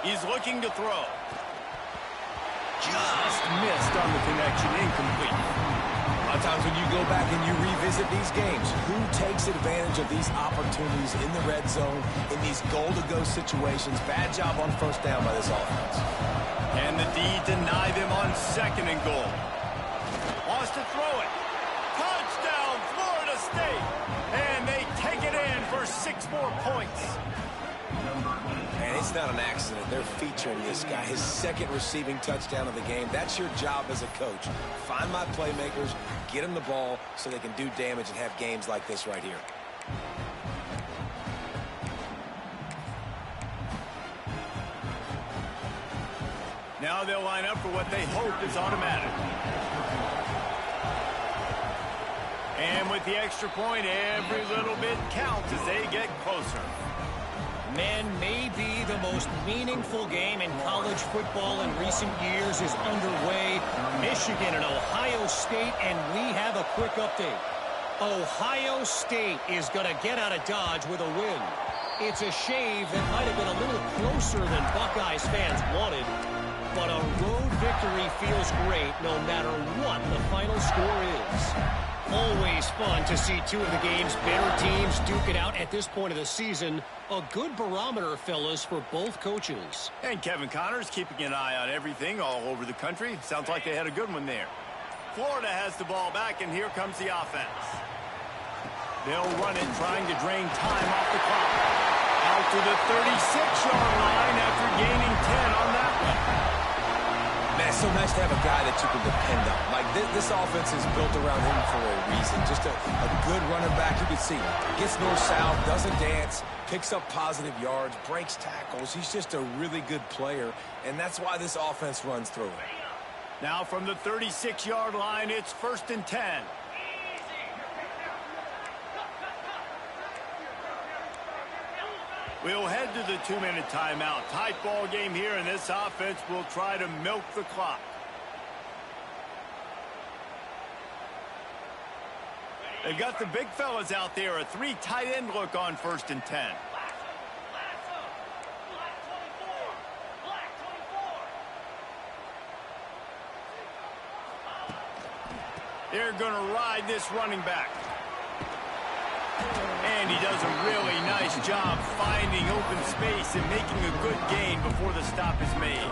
He's looking to throw. Just missed on the connection, incomplete. A lot of times when you go back and you revisit these games, who takes advantage of these opportunities in the red zone, in these goal-to-go situations? Bad job on 1st down by this offense. And the D deny them on 2nd and goal. Wants to throw it. Touchdown, Florida State. And they take it in for 6 more points. And it's not an accident. They're featuring this guy. His 2nd receiving touchdown of the game. That's your job as a coach. Find my playmakers, get them the ball so they can do damage and have games like this right here. Now they'll line up for what they hope is automatic. And with the extra point, every little bit counts as they get closer. Men, maybe the most meaningful game in college football in recent years is underway. Michigan and Ohio State, and we have a quick update. Ohio State is going to get out of Dodge with a win. It's a shave that might have been a little closer than Buckeyes fans wanted, but a road victory feels great no matter what the final score is. Always fun to see 2 of the game's better teams duke it out at this point of the season. A good barometer, fellas, for both coaches. And Kevin Connors keeping an eye on everything all over the country. Sounds like they had a good one there. Florida has the ball back, and here comes the offense. They'll run it, trying to drain time off the clock. Out to the 36-yard line after gaining 10 on that one. Man, it's so nice to have a guy that you can depend on. Like, this offense is built around him for a reason. Just a good running back. You can see gets north-south, doesn't dance, picks up positive yards, breaks tackles. He's just a really good player, and that's why this offense runs through him. Now from the 36-yard line, it's 1st and 10. We'll head to the 2-minute timeout. Tight ball game here, and this offense will try to milk the clock. They've got the big fellas out there. A 3 tight end look on 1st and 10. They're going to ride this running back. And he does a really nice job finding open space and making a good gain before the stop is made.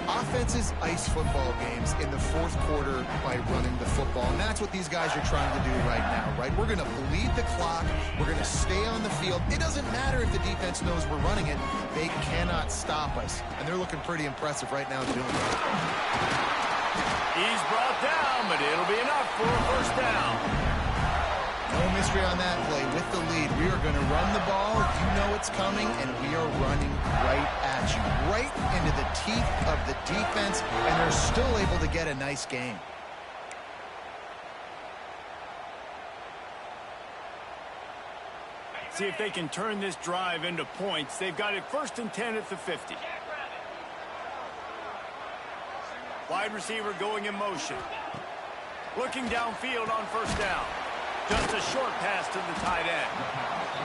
Offenses ice football games in the 4th quarter by running the football, and that's what these guys are trying to do right now, right? We're going to bleed the clock. We're going to stay on the field. It doesn't matter if the defense knows we're running it. They cannot stop us, and they're looking pretty impressive right now doing it. He's brought down, but it'll be enough for a 1st down. No mystery on that play. With the lead, we are going to run the ball. You know it's coming, and we are running right at you, right into the teeth of the defense, and they're still able to get a nice game. See if they can turn this drive into points. They've got it 1st and 10 at the 50. Wide receiver going in motion. Looking downfield on 1st down. Just a short pass to the tight end.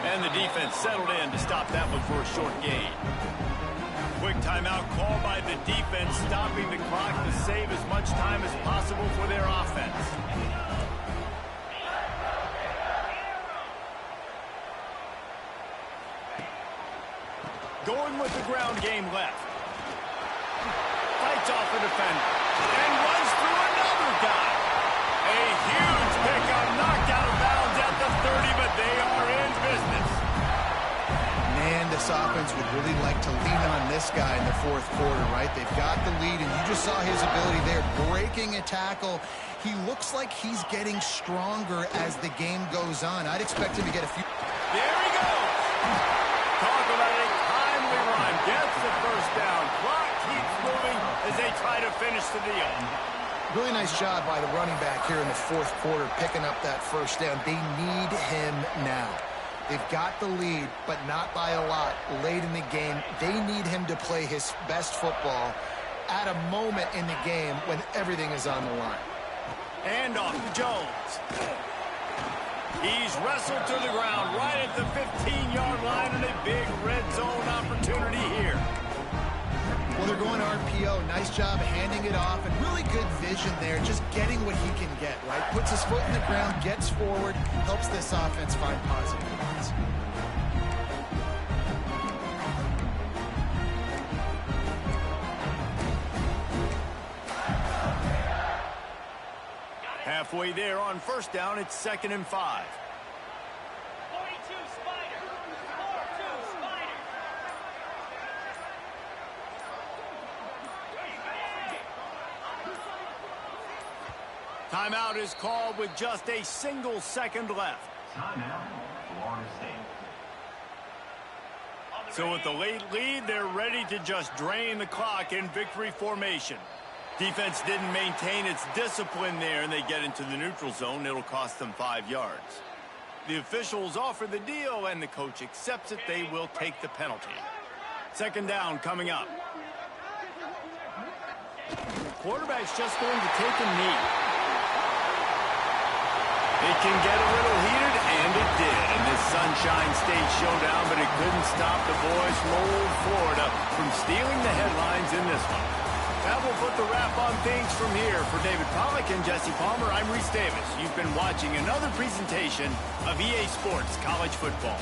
And the defense settled in to stop that one for a short gain. Quick timeout call by the defense, stopping the clock to save as much time as possible for their offense. Going with the ground game left. Fights off a defender. And runs through another guy. A huge pickup, knocked out of bounds at the 30, but they are in business. Man, this offense would really like to lean on this guy in the 4th quarter, right? They've got the lead, and you just saw his ability there, breaking a tackle. He looks like he's getting stronger as the game goes on. I'd expect him to get a few. There he goes. Talk about a timely run. Gets the 1st down. Clock keeps moving as they try to finish the deal. Really nice job by the running back here in the 4th quarter, picking up that 1st down. They need him now. They've got the lead, but not by a lot late in the game. They need him to play his best football at a moment in the game when everything is on the line. And off to Jones. He's wrestled to the ground right at the 15-yard line, and a big red zone opportunity here. Well, they're going RPO. Nice job handing it off, and really good vision there, just getting what he can get, right? Puts his foot in the ground, gets forward, helps this offense find positive points. Halfway there on first down, it's 2nd and 5. 42 Spider. 4-2 Spider. Timeout is called with just a single second left. Timeout, Florida State. So with the late lead, they're ready to just drain the clock in victory formation. Defense didn't maintain its discipline there, and they get into the neutral zone. It'll cost them 5 yards. The officials offer the deal, and the coach accepts it. They will take the penalty. 2nd down coming up. Quarterback's just going to take a knee. It can get a little heated, and it did in this Sunshine State showdown, but it couldn't stop the boys from old Florida from stealing the headlines in this one. That will put the wrap on things from here. For David Pollack and Jesse Palmer, I'm Reese Davis. You've been watching another presentation of EA Sports College Football.